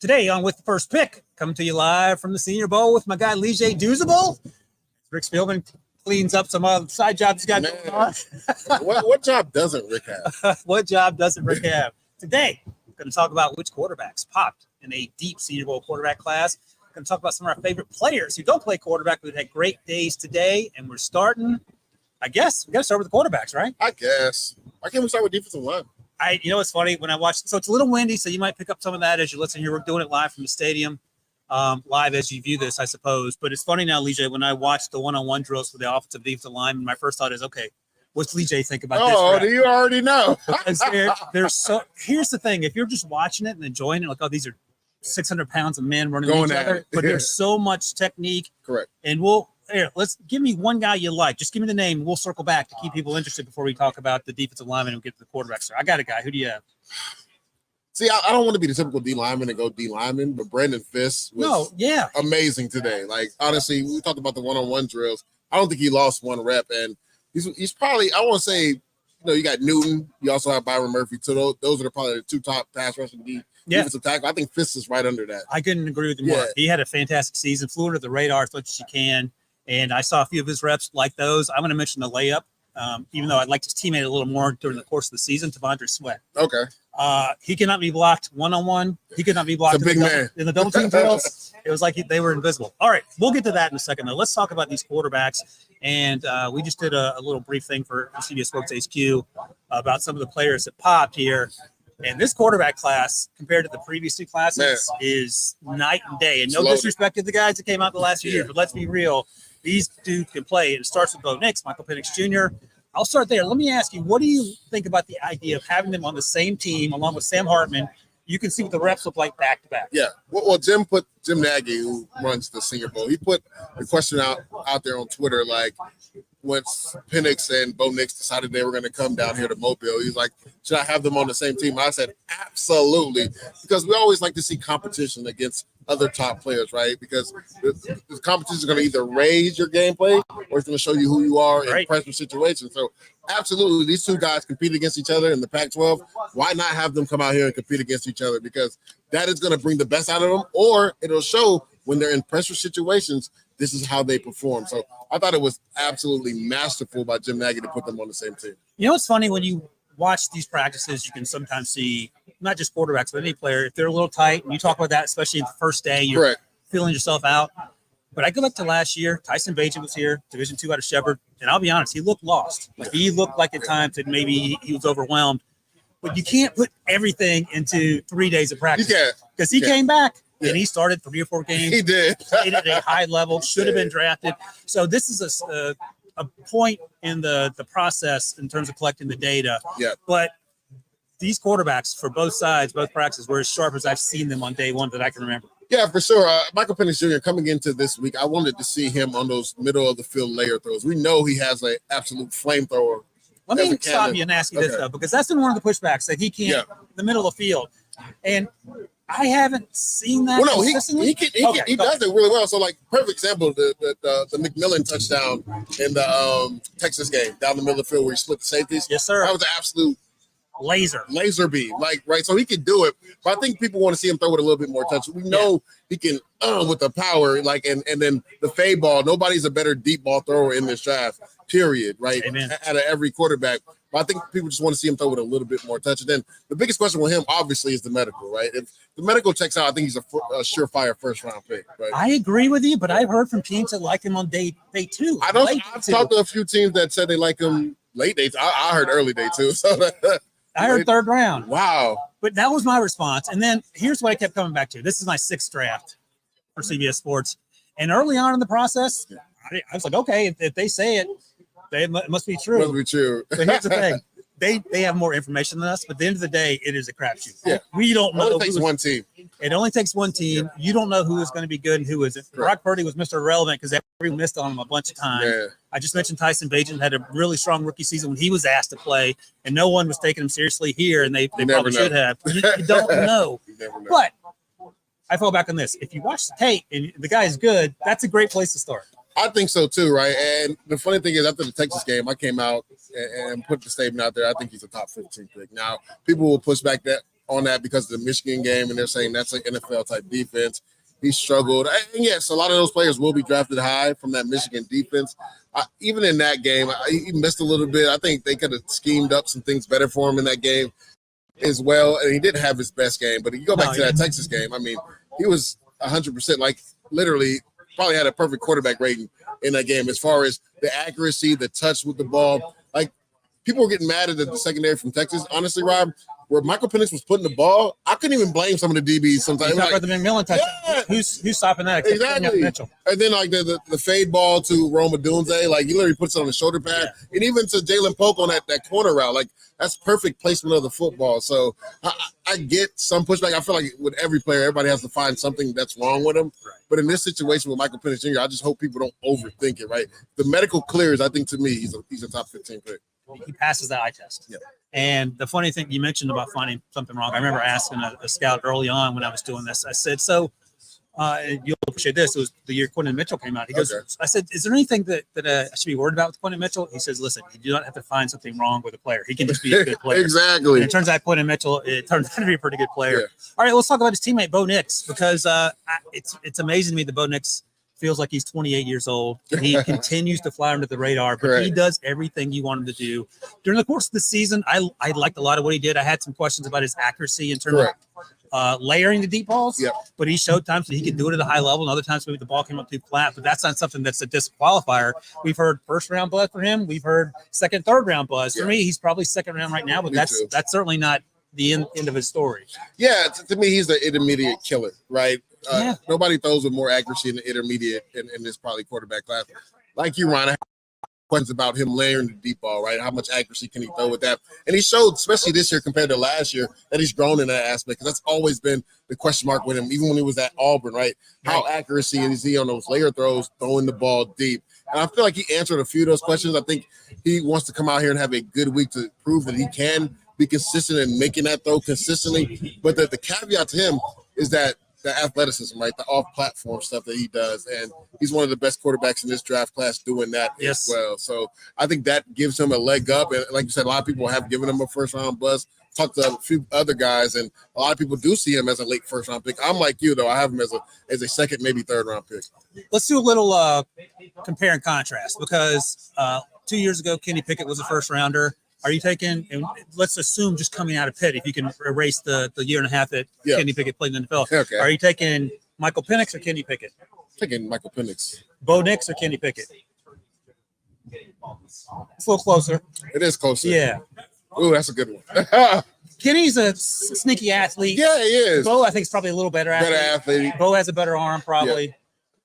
Today on With the First Pick, coming to you live from the Senior Bowl with my guy Leger Douzable. Rick Spielman cleans up some side jobs he's got going on. What job doesn't Rick have? What job doesn't Rick have? Today, we're going to talk about which quarterbacks popped in a deep Senior Bowl quarterback class. We're going to talk about some of our favorite players who don't play quarterback, but had great days today. And we're starting, I guess, we got to start with the quarterbacks, right? I guess. Why can't we start with defensive line? You know, it's funny when I watch, so it's a little windy, so you might pick up some of that as you listen here. We're doing it live from the stadium, live as you view this, I suppose. But it's funny now, Leger, when I watch the one-on-one drills for the offensive defensive lineman, my first thought is, okay, what's Leger think about this? Oh, do you already know? There's so, here's the thing. If you're just watching it and enjoying it, like, oh, these are 600 pounds of men running Going each at other, it. but there's so much technique. Correct. And let's give me one guy you like. Just give me the name. We'll circle back to keep people interested before we talk about the defensive lineman and get to the quarterback. So I got a guy. Who do you have? See, I don't want to be the typical D lineman and go D lineman, but Brandon Fisk was amazing today. Like, honestly, we talked about the one-on-one drills. I don't think he lost one rep, and he's probably, I want to say, you got Newton. You also have Byron Murphy. So those are probably the two top pass rushing defensive tackle. I think Fisk is right under that. I couldn't agree with him more. He had a fantastic season, flew under the radar as much as you can. And I saw a few of his reps like those. I'm going to mention the layup, even though I'd like his teammate a little more during the course of the season, T'Vondre Sweat. Okay. He cannot be blocked one-on-one. He could not be blocked in the double team drills. It was like they were invisible. All right, we'll get to that in a second, though. Let's talk about these quarterbacks. And we just did a little brief thing for CBS Sports HQ about some of the players that popped here. And this quarterback class, compared to the previous two classes, is night and day. And no disrespect to the guys that came out the last few years, but let's be real. These dudes can play. It starts with Bo Nix, Michael Penix Jr. I'll start there. Let me ask you, what do you think about the idea of having them on the same team along with Sam Hartman? You can see what the reps look like back to back. Yeah. Well, Jim Nagy, who runs the Senior Bowl, he put the question out there on Twitter, like, once Penix and Bo Nix decided they were going to come down here to Mobile, he's like, should I have them on the same team? I said, absolutely, because we always like to see competition against other top players, right? Because the competition is going to either raise your gameplay or it's going to show you who you are in pressure situations. So absolutely, these two guys compete against each other in the Pac-12. Why not have them come out here and compete against each other? Because that is going to bring the best out of them, or it'll show when they're in pressure situations, this is how they perform. So I thought it was absolutely masterful by Jim Nagy to put them on the same team. You know, it's funny when you watch these practices, you can sometimes see not just quarterbacks, but any player, if they're a little tight, and you talk about that, especially in the first day, you're feeling yourself out. But I go back to last year, Tyson Bagent was here, Division II out of Shepherd, and I'll be honest, he looked lost. Like, he looked like at times that maybe he was overwhelmed. But you can't put everything into 3 days of practice. Because he came back. Yeah. And he started 3 or 4 games. He did. Played at a high level, should have been drafted. So this is a point in the process in terms of collecting the data. Yeah. But these quarterbacks for both sides, both practices, were as sharp as I've seen them on day one that I can remember. Yeah, for sure. Michael Penix Jr. coming into this week, I wanted to see him on those middle of the field layer throws. We know he has an absolute flamethrower. Let me stop you and ask you this, though, because that's been one of the pushbacks that he can't in the middle of the field. And I haven't seen that. Well, no, he does it really well. So, like, perfect example, the McMillan touchdown in the Texas game down the middle of the field where he split the safeties. Yes, sir. That was an absolute laser beam, so he can do it. But I think people want to see him throw with a little bit more touch. We know he can with the power, and then the fade ball. Nobody's a better deep ball thrower in this draft, period, right? Amen. Out of every quarterback. But I think people just want to see him throw with a little bit more touch. And then the biggest question with him, obviously, is the medical, right? If the medical checks out, I think he's a surefire first-round pick, right? I agree with you, but I've heard from teams that like him on day 2. I've talked to a few teams that said they like him late days. I heard early day, too. So I heard 3rd round. Wow. But that was my response. And then here's what I kept coming back to. This is my 6th draft for CBS Sports. And early on in the process, I was like, okay, if they say it, it must be true. Must be true. But here's the thing. They have more information than us, but at the end of the day, it is a crapshoot. Yeah. We don't know. It only takes one team. It only takes one team. You don't know who is going to be good and who isn't. Brock Purdy was Mr. Irrelevant because everyone missed on him a bunch of times. Yeah. I just mentioned Tyson Bagent had a really strong rookie season when he was asked to play, and no one was taking him seriously here, and they probably should have. You don't know. But I fall back on this. If you watch the tape and the guy is good, that's a great place to start. I think so too, right? And the funny thing is, after the Texas game, I came out and put the statement out there. I think he's a top 15 pick. Now, people will push back on that because of the Michigan game, and they're saying that's an NFL type defense. He struggled. And yes, a lot of those players will be drafted high from that Michigan defense. Even in that game, he missed a little bit. I think they could have schemed up some things better for him in that game as well. And he didn't have his best game. But if you go back to that Texas game, I mean, he was 100%, like literally probably had a perfect quarterback rating in that game as far as the accuracy, the touch with the ball. Like, people were getting mad at the secondary from Texas. Honestly, Rob, where Michael Penix was putting the ball, I couldn't even blame some of the DBs sometimes. You talk about the McMillan touch. Yeah. Who's stopping that? Exactly. Mitchell. And then like the fade ball to Roma Dunze, like he literally puts it on the shoulder pad. Yeah. And even to Jalen Polk on that corner route, like that's perfect placement of the football. So I get some pushback. I feel like with every player, everybody has to find something that's wrong with them. Right. But in this situation with Michael Penix Jr., I just hope people don't overthink it, right? The medical clears, I think to me, he's a top 15 pick. He passes that eye test. Yeah. And the funny thing you mentioned about finding something wrong, I remember asking a scout early on when I was doing this. I said, so you'll appreciate this. It was the year Quinyon Mitchell came out. He goes, okay. I said, is there anything that I should be worried about with Quinyon Mitchell? He says, listen, you do not have to find something wrong with a player. He can just be a good player. Exactly. And it turns out Quinyon Mitchell, it turns out to be a pretty good player. Yeah. All right, let's talk about his teammate, Bo Nix, because it's amazing to me that Bo Nix feels like he's 28 years old. He continues to fly under the radar, but Correct. He does everything you want him to do. During the course of the season, I liked a lot of what he did. I had some questions about his accuracy in terms of layering the deep balls, but he showed times that he could do it at a high level, and other times maybe the ball came up too flat, but that's not something that's a disqualifier. We've heard first-round buzz for him. We've heard second, third-round buzz. For me, he's probably second round right now, but that's certainly not the end of his story. Yeah, to me, he's the intermediate killer, right? Nobody throws with more accuracy in the intermediate in this probably quarterback class. Like you, Ron, I have questions about him layering the deep ball, right? How much accuracy can he throw with that? And he showed, especially this year compared to last year, that he's grown in that aspect, because that's always been the question mark with him, even when he was at Auburn, right? How accuracy is he on those layer throws, throwing the ball deep? And I feel like he answered a few of those questions. I think he wants to come out here and have a good week to prove that he can be consistent in making that throw consistently. But the caveat to him is that the athleticism, right? The off-platform stuff that he does. And he's one of the best quarterbacks in this draft class doing that as well. So I think that gives him a leg up. And like you said, a lot of people have given him a first-round buzz. Talked to a few other guys, and a lot of people do see him as a late first-round pick. I'm like you, though. I have him as a second, maybe third-round pick. Let's do a little compare and contrast, because 2 years ago, Kenny Pickett was a first-rounder. Are you taking, and let's assume just coming out of Pitt, if you can erase the year and a half that Kenny Pickett played in the NFL, okay. Are you taking Michael Penix or Kenny Pickett? Taking Michael Penix. Bo Nix or Kenny Pickett? It's a little closer. It is closer. Yeah. Ooh, that's a good one. Kenny's a sneaky athlete. Yeah, he is. Bo, I think, is probably a little better athlete. Bo has a better arm, probably. Yeah.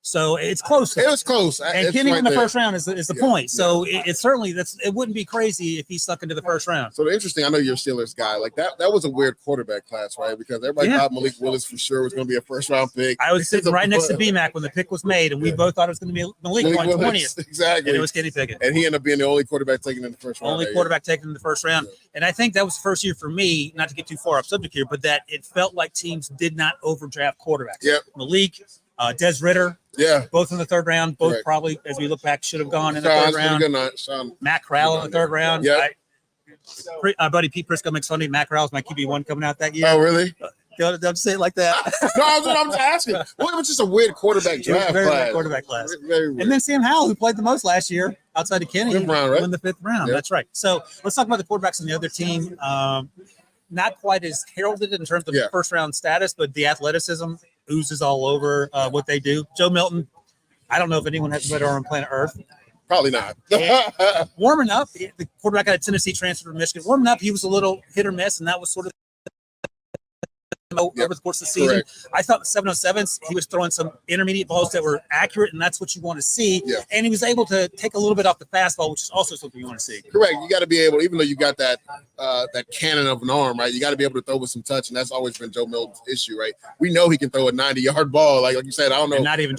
So it's close. It was close. And Kenny in the first round is the point. So it's certainly it wouldn't be crazy if he stuck into the first round. So the interesting, I know you're a Steelers guy. Like that was a weird quarterback class, right? Because everybody thought Malik Willis for sure was going to be a first round pick. I was sitting right next to BMAC when the pick was made, and we both thought it was going to be Malik 20th. Exactly. And it was Kenny Pickett. And he ended up being the only quarterback taken in the first round. Only quarterback taken in the first round. Yeah. And I think that was the first year for me, not to get too far off subject here, but that it felt like teams did not overdraft quarterbacks. Yep. Malik, Des Ritter. Yeah. Both in the third round. Both probably, as we look back, should have gone in the third round. Good night, Sean. Matt Corral in the third round. Yeah. Our buddy Pete Prisco makes fun of me. Matt Corral's my QB1 coming out that year. Oh, really? Don't say it like that. No, I'm just asking. Well, it was just a weird quarterback draft very class. Weird quarterback class. Very weird. And then Sam Howell, who played the most last year outside of Kenny, won the fifth round. That's right. So let's talk about the quarterbacks on the other team. Not quite as heralded in terms of first round status, but the athleticism oozes all over what they do. Joe Milton, I don't know if anyone has a better arm on planet Earth. Probably not. Warming up, the quarterback out of Tennessee transferred from Michigan. Warming up, he was a little hit or miss, and that was sort of over the course of the season. Correct. I thought the 707s, he was throwing some intermediate balls that were accurate, and that's what you want to see. Yeah. And he was able to take a little bit off the fastball, which is also something you want to see. Correct. You got to be able, even though you got that cannon of an arm, right? You got to be able to throw with some touch, and that's always been Joe Milton's issue, right? We know he can throw a 90-yard ball. Like you said, I don't know. And not even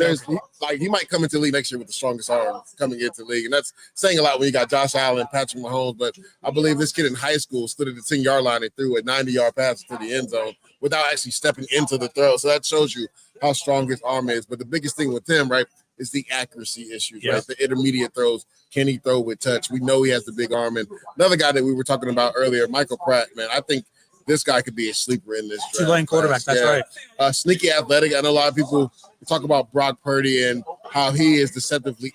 he might come into the league next year with the strongest arm coming into the league, and that's saying a lot when you got Josh Allen, Patrick Mahomes. But I believe this kid in high school stood at the 10-yard line and threw a 90-yard pass to the end zone without actually stepping into the throw. So that shows you how strong his arm is. But the biggest thing with him, right, is the accuracy issues, right? The intermediate throws. Can he throw with touch? We know he has the big arm. And another guy that we were talking about earlier, Michael Pratt, man, I think this guy could be a sleeper in this draft. Tulane quarterback. That's right. Sneaky athletic. I know a lot of people talk about Brock Purdy and how he is deceptively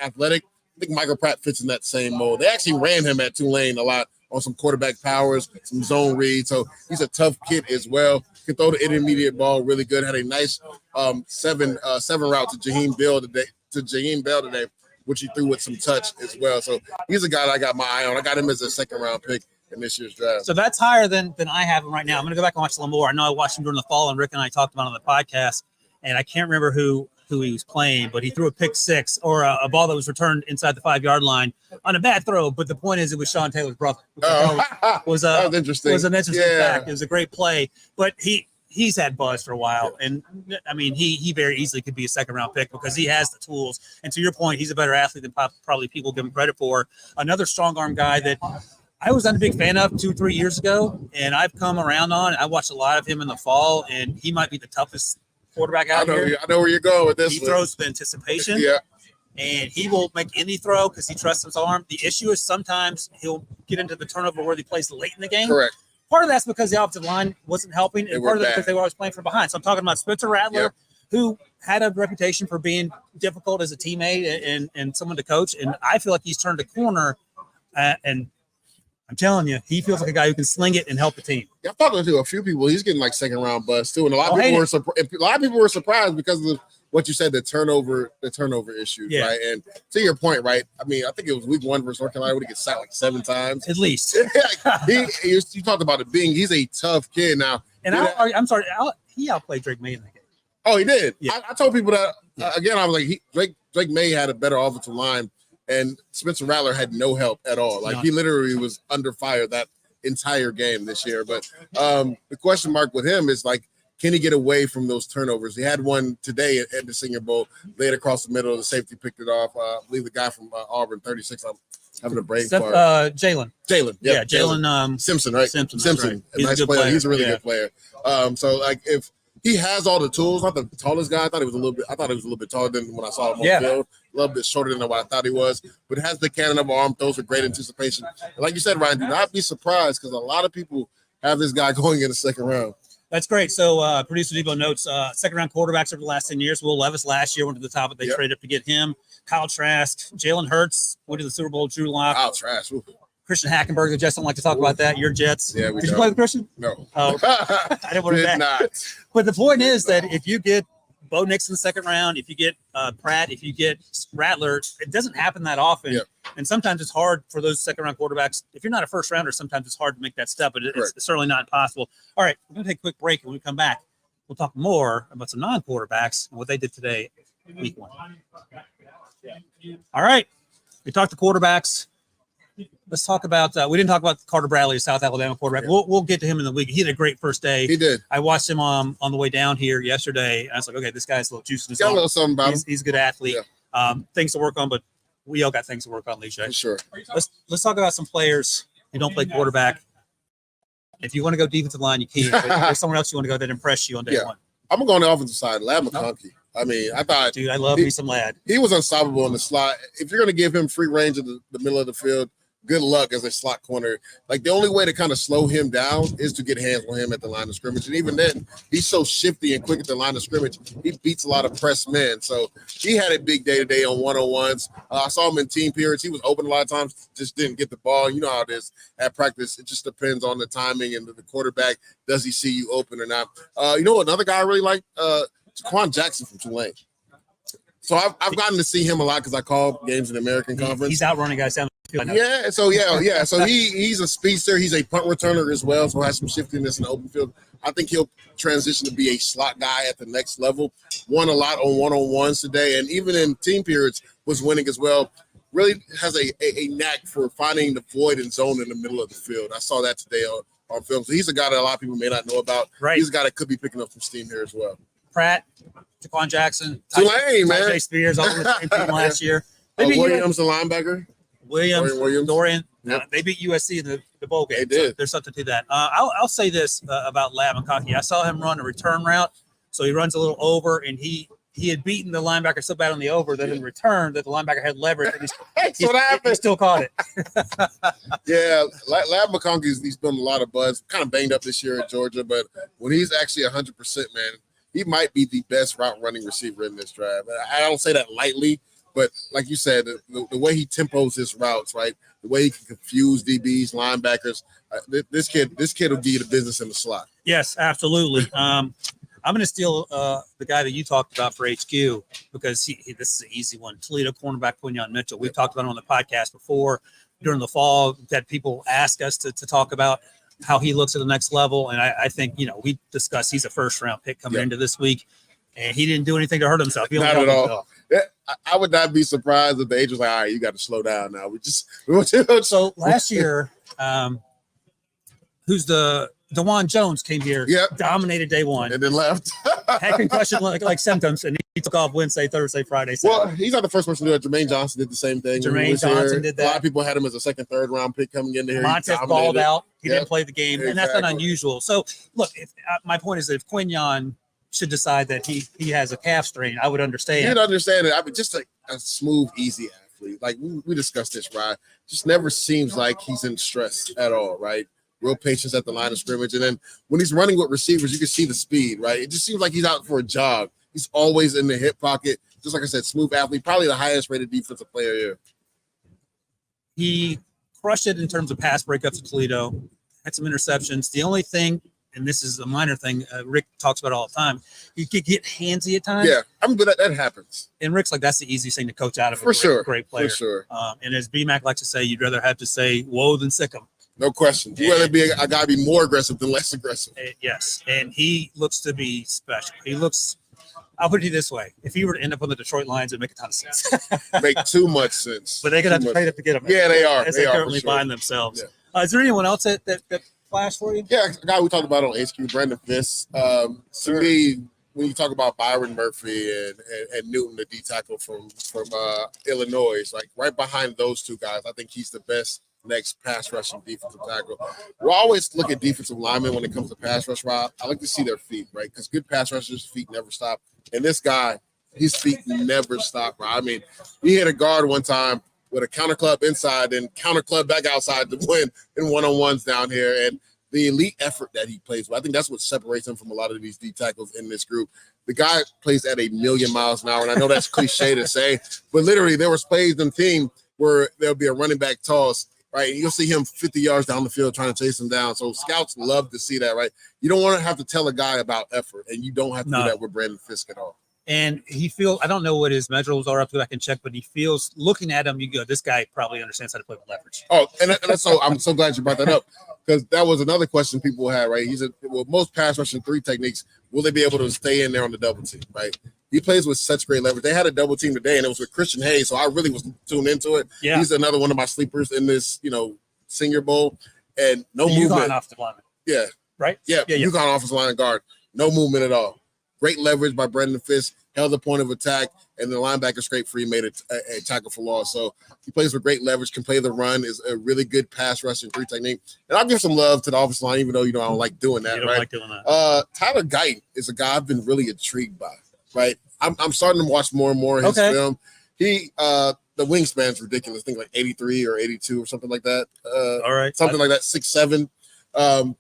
athletic. I think Michael Pratt fits in that same mold. They actually ran him at Tulane a lot on some quarterback powers, some zone reads. So he's a tough kid as well. Can throw the intermediate ball really good. Had a nice seven route to Jaheim Bell today, which he threw with some touch as well. So he's a guy that I got my eye on. I got him as a second-round pick in this year's draft. So that's higher than I have him right now. I'm going to go back and watch a little more. I know I watched him during the fall, and Rick and I talked about it on the podcast, and I can't remember who he was playing, but he threw a pick six or a ball that was returned inside the 5-yard line on a bad throw. But the point is, it was Sean Taylor's brother. That was interesting. It was an interesting fact. It was a great play, but he's had buzz for a while. And I mean, he very easily could be a second-round pick because he has the tools. And to your point, he's a better athlete than probably people give him credit for. Another strong arm guy that I was not a big fan of 2-3 years ago, and I've come around on. I watched a lot of him in the fall, and he might be the toughest quarterback out here. I know where you're going with this. He throws with anticipation. Yeah. And he will make any throw because he trusts his arm. The issue is sometimes he'll get into the turnover where he plays late in the game. Correct. Part of that's because the offensive line wasn't helping, and part of it because they were always playing from behind. So I'm talking about Spencer Rattler, who had a reputation for being difficult as a teammate and someone to coach. And I feel like he's turned a corner, and I'm telling you, he feels like a guy who can sling it and help the team. Yeah, I'm talking to a few people. He's getting like second-round buzz too, and a lot of people were surprised because of what you said, the turnover issue, right? And to your point, right? I mean, I think it was week 1 versus North Carolina when he gets sacked like 7 times. At least. You talked about it being, he's a tough kid now. And I'm sorry, he outplayed Drake May in the game. Oh, he did? Yeah. I told people that, again, I was like, Drake May had a better offensive line, and Spencer Rattler had no help at all. Like, he literally was under fire that entire game this year. But the question mark with him is, like, can he get away from those turnovers? He had one today at the Senior Bowl, laid across the middle. The safety picked it off. I believe the guy from Auburn, 36. I'm having a brain fart. Jalen. Yeah, Jalen Simpson, right? Simpson. Right. He's a nice player. He's a really good player. So, like, if he has all the tools, not the tallest guy. I thought he was a little bit taller than when I saw him on the field. A little bit shorter than what I thought he was, but has the cannon of arm, throws with great anticipation. And like you said, Ryan, do not be surprised because a lot of people have this guy going in the second round. That's great. So producer Debo notes second-round quarterbacks over the last 10 years. Will Levis last year went to the top, but they traded up to get him. Kyle Trask, Jalen Hurts went to the Super Bowl. Drew Lock. Kyle Trask. Ooh. Christian Hackenberg. The Jets don't like to talk about that. Your Jets. Yeah, we Did you play with Christian? No. Oh, I didn't want to not. But the point is that if you get Bo Nix in the second round, if you get Pratt, if you get Rattler, it doesn't happen that often. Yep. And sometimes it's hard for those second-round quarterbacks. If you're not a first-rounder, sometimes it's hard to make that step, but it's certainly not impossible. All right, we're going to take a quick break. And when we come back, we'll talk more about some non-quarterbacks and what they did today, week 1. All right, we talked to quarterbacks. Let's talk about we didn't talk about Carter Bradley, a South Alabama quarterback. We'll get to him in the week. He had a great first day. He did. I watched him on the way down here yesterday. I was like, okay, this guy's a little juice in his got a little something about him. He's a good athlete. Things to work on, but we all got things to work on, Leger. For sure. Let's talk about some players who don't play quarterback. If you want to go defensive line, you can. But there's someone else you want to go that impressed you on day 1. I'm going to go on the offensive side. Lad McConkey. I mean, I thought, dude, I love me some Lad. He was unstoppable in the slot. If you're going to give him free range of the middle of the field, good luck as a slot corner. Like, the only way to kind of slow him down is to get hands on him at the line of scrimmage. And even then, he's so shifty and quick at the line of scrimmage, he beats a lot of press men. So he had a big day today on one-on-ones. I saw him in team periods. He was open a lot of times, just didn't get the ball. You know how it is at practice. It just depends on the timing and the quarterback. Does he see you open or not? You know, another guy I really like, Jaquan Jackson from Tulane. So I've gotten to see him a lot because I call games in the American Conference. He's outrunning guys down the field. Yeah. So he's a speedster. He's a punt returner as well. So has some shiftiness in the open field. I think he'll transition to be a slot guy at the next level. Won a lot on one-on-ones today, and even in team periods was winning as well. Really has a knack for finding the void and zone in the middle of the field. I saw that today on film. So he's a guy that a lot of people may not know about. Right. He's a guy that could be picking up some steam here as well. Pratt, Jaquan Jackson, Tulane, man. Tajay Spears, all the same team last year. Williams, the linebacker. Williams. Dorian. Yep. They beat USC in the bowl game. They did. So there's something to that. I'll say this about Lad McConkey. I saw him run a return route. So he runs a little over, and he he had beaten the linebacker so bad on the over that in return that the linebacker had leverage. And That's what happened. He still caught it. Yeah, Lab McConkey, he's done a lot of buzz. Kind of banged up this year at Georgia, but when he's actually 100%, man, he might be the best route running receiver in this draft. I don't say that lightly, but like you said, the way he tempos his routes, right? The way he can confuse DBs, linebackers. This kid will give you the business in the slot. Yes, absolutely. I'm going to steal the guy that you talked about for HQ because this is an easy one. Toledo cornerback Quinyon Mitchell. We've talked about him on the podcast before. During the fall, we've had people ask us to talk about how he looks at the next level. And I think, we discussed he's a first-round pick coming into this week, and he didn't do anything to hurt himself. He Not at all. I would not be surprised if the agent was like, all right, you got to slow down now. So last year, DeJuan Jones came here, dominated day one, and then left. Had concussion like symptoms, and he took off Wednesday, Thursday, Friday, Saturday. Well, he's not the first person to do it. Jermaine Johnson did the same thing. Jermaine Johnson did that. A lot of people had him as a second, third round pick coming into here. Montez balled out. He didn't play the game, and that's not unusual. So, look, my point is that if Quinyon should decide that he has a calf strain, I would understand. You'd understand it. I mean, just a smooth, easy athlete. Like we discussed this, right? Just never seems like he's in stress at all, right? Real patience at the line of scrimmage. And then when he's running with receivers, you can see the speed, right? It just seems like he's out for a jog. He's always in the hip pocket. Just like I said, smooth athlete, probably the highest rated defensive player here. He crushed it in terms of pass breakups at Toledo, had some interceptions. The only thing, and this is a minor thing, Rick talks about all the time, he could get handsy at times. Yeah, but that happens. And Rick's like, that's the easiest thing to coach out of great player. For sure. And as BMAC likes to say, you'd rather have to say, whoa, than sick him. No question. You'd rather be a guy be more aggressive than less aggressive. Yes, and he looks to be special. I'll put it this way. If he were to end up on the Detroit Lions, it'd make a ton of sense. Make too much sense. But they're going to have to trade up to get him. Yeah, they are. As they currently find themselves. Yeah. Is there anyone else that flashed for you? Yeah, a guy we talked about on HQ, Brandon Fisk. To me, when you talk about Byron Murphy and Newton, the D tackle from Illinois, like right behind those two guys, I think he's the best next pass rushing defensive tackle. We'll always look at defensive linemen when it comes to pass rush, Rob. I like to see their feet, right? Because good pass rushers' feet never stop. And this guy, his feet never stop, right? I mean, he hit a guard one time with a counter club inside and counter club back outside to win in one-on-ones down here. And the elite effort that he plays with, I think that's what separates him from a lot of these D tackles in this group. The guy plays at 1,000,000 miles an hour, and I know that's cliche to say, but literally there was plays in the team where there'll be a running back toss, right? You'll see him 50 yards down the field trying to chase him down. So scouts love to see that, right? You don't want to have to tell a guy about effort, and you don't have to do that with Brandon Fisk at all. And I don't know what his measurables are up to, I can check, but he feels, looking at him, you go, this guy probably understands how to play with leverage. Oh, and that's so I'm so glad you brought that up, because that was another question people had, right? He said, well, most pass rushing 3 techniques, will they be able to stay in there on the double team, right? He plays with such great leverage. They had a double team today, and it was with Christian Hayes, so I really was tuned into it. Yeah. He's another one of my sleepers in this, Senior Bowl, and no movement. UConn offensive lineman. Yeah. Right? Yeah. UConn offensive line guard. No movement at all. Great leverage by Brendan Fisk. Held the point of attack, and the linebacker scraped free, made a tackle for loss. So he plays with great leverage, can play the run, is a really good pass rushing 3 technique. And I'll give some love to the offensive line, even though I don't like doing that. Like doing that. Tyler Guyton is a guy I've been really intrigued by. Right, I'm starting to watch more and more of his film. He the wingspan's ridiculous. I think like 83 or 82 or something like that. All right, something like that, 6'7".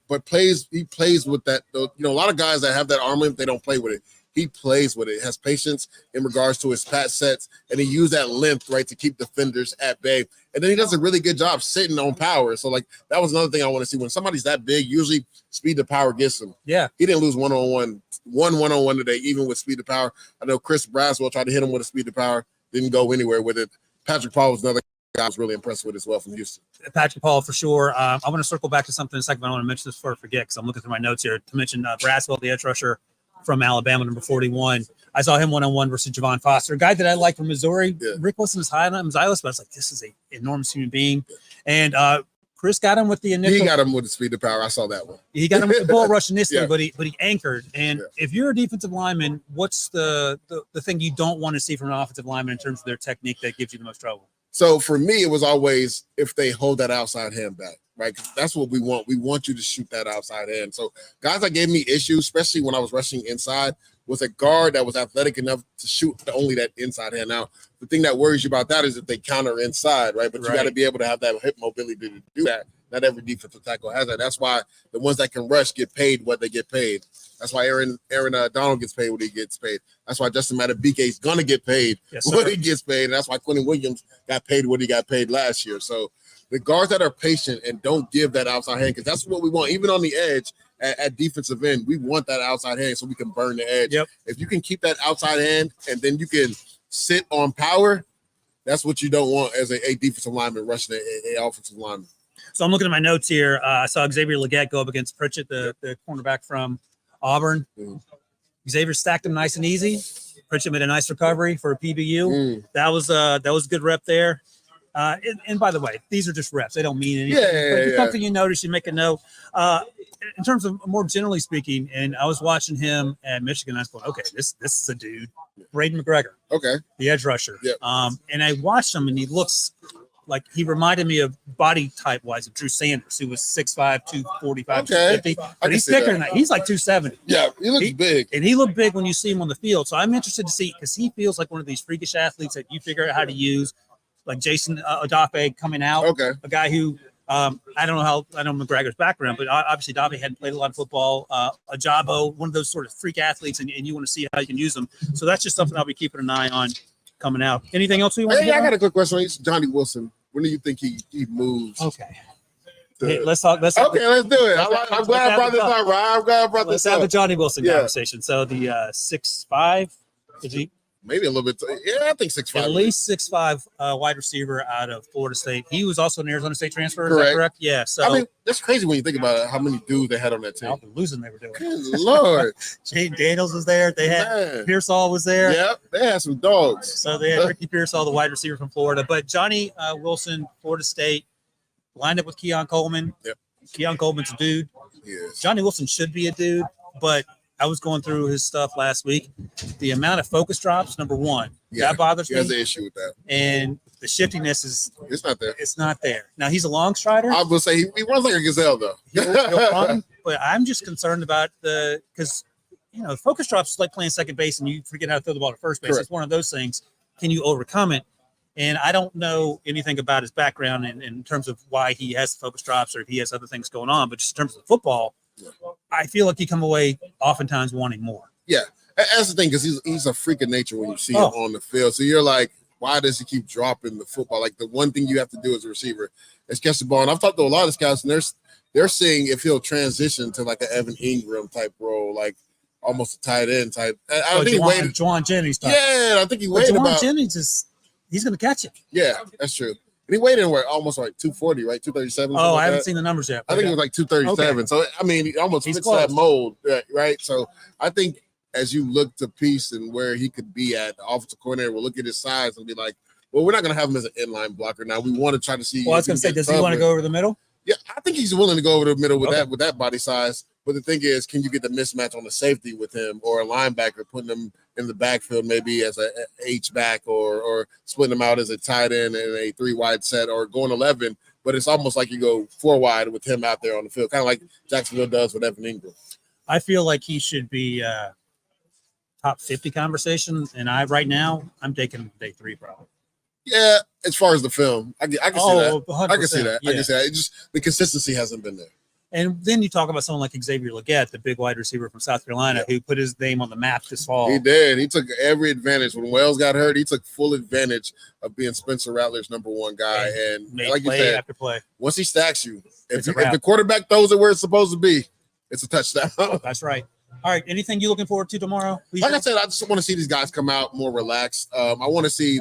But he plays with that. A lot of guys that have that arm length, they don't play with it. He plays with it, has patience in regards to his pat sets, and he used that length, right, to keep defenders at bay. And then he does a really good job sitting on power. So, that was another thing I want to see. When somebody's that big, usually speed to power gets him. Yeah. He didn't lose one-on-one today, even with speed to power. I know Chris Braswell tried to hit him with a speed to power. Didn't go anywhere with it. Patrick Paul was another guy I was really impressed with as well from Houston. Patrick Paul, for sure. I want to circle back to something in a second, but I want to mention this before I forget, because I'm looking through my notes here to mention Braswell, the edge rusher from Alabama, number 41. I saw him one-on-one versus Javon Foster, a guy that I like from Missouri. Yeah. Rick wasn't as high on him as I was, but I was like, this is an enormous human being. And Chris got him with the initial. He got him with the speed to power. I saw that one. He got him with the bull rush initially, but he anchored. And if you're a defensive lineman, what's the thing you don't want to see from an offensive lineman in terms of their technique that gives you the most trouble? So for me, it was always if they hold that outside hand back, right? That's what we want. We want you to shoot that outside hand. So guys that gave me issues, especially when I was rushing inside, was a guard that was athletic enough to shoot only that inside hand. Now, the thing that worries you about that is if they counter inside, right? But you got to be able to have that hip mobility to do that. Not every defensive tackle has that. That's why the ones that can rush get paid what they get paid. That's why Aaron Donald gets paid what he gets paid. That's why Justin Madubuike is going to get paid what he gets paid. And that's why Quinton Williams got paid what he got paid last year. So the guards that are patient and don't give that outside hand, because that's what we want. Even on the edge at defensive end, we want that outside hand so we can burn the edge. Yep. If you can keep that outside hand and then you can sit on power, that's what you don't want as a defensive lineman rushing an offensive lineman. So I'm looking at my notes here. I saw Xavier Legette go up against Pritchett, the cornerback from Auburn. Xavier stacked him nice and easy. Pritchett made a nice recovery for a PBU. That was a good rep there. And by the way, these are just reps. They don't mean anything. But if it's something you notice, you make a note. In terms of more generally speaking, and I was watching him at Michigan, I was going, okay, this is a dude, Braden McGregor. Okay. The edge rusher. Yep. And I watched him, and he looks like he reminded me of body type wise of Drew Sanders, who was 6'5", 245, 250. But he's thicker than that. He's like 270. Yeah, he looks big. And he looked big when you see him on the field. So I'm interested to see, because he feels like one of these freakish athletes that you figure out how to use, like Jason Odafe coming out. Okay. A guy who I don't know McGregor's background, but obviously Odafe hadn't played a lot of football. Ajabo, one of those sort of freak athletes, and you want to see how you can use them. So that's just something I'll be keeping an eye on coming out. Anything else we want to I got a quick question. It's Johnny Wilson. When do you think he moves? Okay. Hey, let's talk. Let's do it. I'm glad I brought this up, Ryan. I'm glad I brought this up. Let's have the Johnny Wilson conversation. So the 6'5", is he? Maybe a little bit. I think 6'5". At least 6'5" wide receiver out of Florida State. He was also an Arizona State transfer. Correct. Is that correct? Yeah. So I mean, that's crazy when you think about it, how many dudes they had on that team. The losing they were doing. Good Lord. Jaden Daniels was there. They had Pearsall was there. Yep, they had some dogs. So they had Ricky Pearsall, the wide receiver from Florida. But Johnny Wilson, Florida State, lined up with Keon Coleman. Yep. Keon Coleman's a dude. Yes. Johnny Wilson should be a dude, but I was going through his stuff last week. The amount of focus drops, number one, that bothers me. He has an issue with that. And the shiftiness it's not there. It's not there. Now, he's a long strider. I will say he runs like a gazelle, though. He'll run, but I'm just concerned about because the focus drops is like playing second base and you forget how to throw the ball to first base. Correct. It's one of those things. Can you overcome it? And I don't know anything about his background in terms of why he has focus drops or if he has other things going on. But just in terms of football, I feel like you come away oftentimes wanting more. Yeah, that's the thing, because he's a freak of nature when you see him on the field. So you're like, why does he keep dropping the football? Like, the one thing you have to do as a receiver is catch the ball. And I've talked to a lot of scouts, and they're seeing if he'll transition to like an Evan Ingram type role, like almost a tight end type. I think he waited. Juwan Jennings type. Yeah, I think he waited about. Juwan Jennings he's going to catch it. Yeah, that's true. And he weighed in almost like 240, right? 237. Oh, I haven't seen the numbers yet. I think it was like 237. Okay. So, I mean, he almost fits that mold, right? So, I think as you look to piece and where he could be at, the offensive coordinator will look at his size and be like, well, we're not going to have him as an inline blocker now. We want to try to see. Well, I was going to say, does he want to go over the middle? Yeah, I think he's willing to go over the middle with that body size. But the thing is, can you get the mismatch on the safety with him or a linebacker, putting him in the backfield maybe as a H-back or splitting him out as a tight end in a 3-wide set or going 11, but it's almost like you go 4-wide with him out there on the field, kind of like Jacksonville does with Evan Ingram. I feel like he should be top 50 conversation, and right now I'm taking him day 3 probably. Yeah, as far as the film, I can see that. 100%, I can see that. Yeah. I can see that. It's just the consistency hasn't been there. And then you talk about someone like Xavier Legette, the big wide receiver from South Carolina, who put his name on the map this fall. He did. He took every advantage. When Wells got hurt, he took full advantage of being Spencer Rattler's number 1 guy. And made like play you said, after play. Once he stacks you, if the quarterback throws it where it's supposed to be, it's a touchdown. That's right. All right. Anything you looking forward to tomorrow? Like I said, I just want to see these guys come out more relaxed. I want to see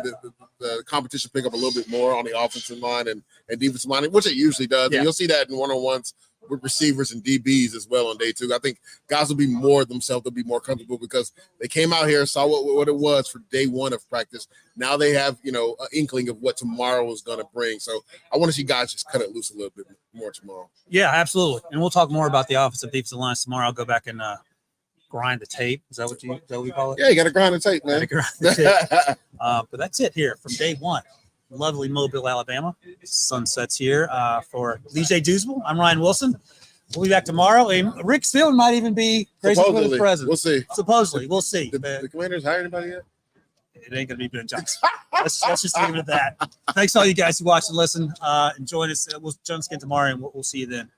the competition pick up a little bit more on the offensive line and defensive line, which it usually does. Yeah. And you'll see that in one-on-ones with receivers and DBs as well on day 2. I think guys will be more themselves. They'll be more comfortable because they came out here, saw what it was for day 1 of practice. Now they have, an inkling of what tomorrow is going to bring. So I want to see guys just cut it loose a little bit more tomorrow. Yeah, absolutely. And we'll talk more about the offensive defensive lines tomorrow. I'll go back and grind the tape. Is that what you call it? Yeah, you got to grind the tape, man. Grind the tape. But that's it here from day 1. Lovely Mobile, Alabama. Sun sets here for Leger Douzable. I'm Ryan Wilson. We'll be back tomorrow. And Rick Stillman might even be graced with his presence. We'll see. Supposedly, we'll see. Did the Commanders hire anybody yet? It ain't gonna be Ben Johnson. Let's just leave it at that. Thanks to all you guys who watched and listened. And join us. We'll join us again tomorrow, and we'll see you then.